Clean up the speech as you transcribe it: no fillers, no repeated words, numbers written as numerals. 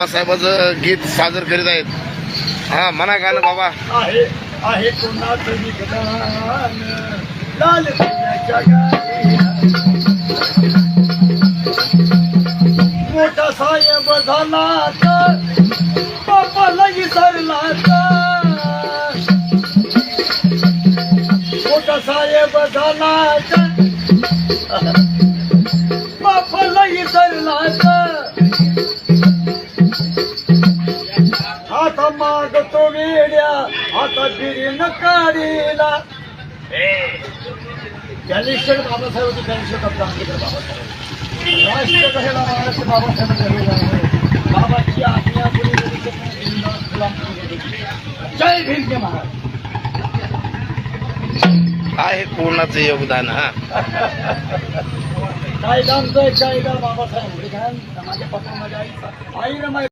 साहेबाचं गीत सादर करीत आहेत. हा म्हणा गाणं बाबा. आहे आहे कोणाचं विज्ञान लाल पिण्याच्या गावी मोठा साहेब झाला तर बापाला विसरला तर मोठा साहेब झाला तर बापाला विसरला तर आता मागतो वेड्या आता फिरीन काढीला कॅलिस्टर बाबासाहेब होते. कॅलिस्टर कब्जा आमच्याकडे बाबासाहेब राष्ट्रकसेला महाराष्ट्र बाबासाहेब झालेला आहे. बाबाची आज्ञा जय भीम के महाराज. आहे कोणाचं योगदान. हा कायदा आमचा कायदा बाबासाहेब माझ्या पप्पा माझ्या आई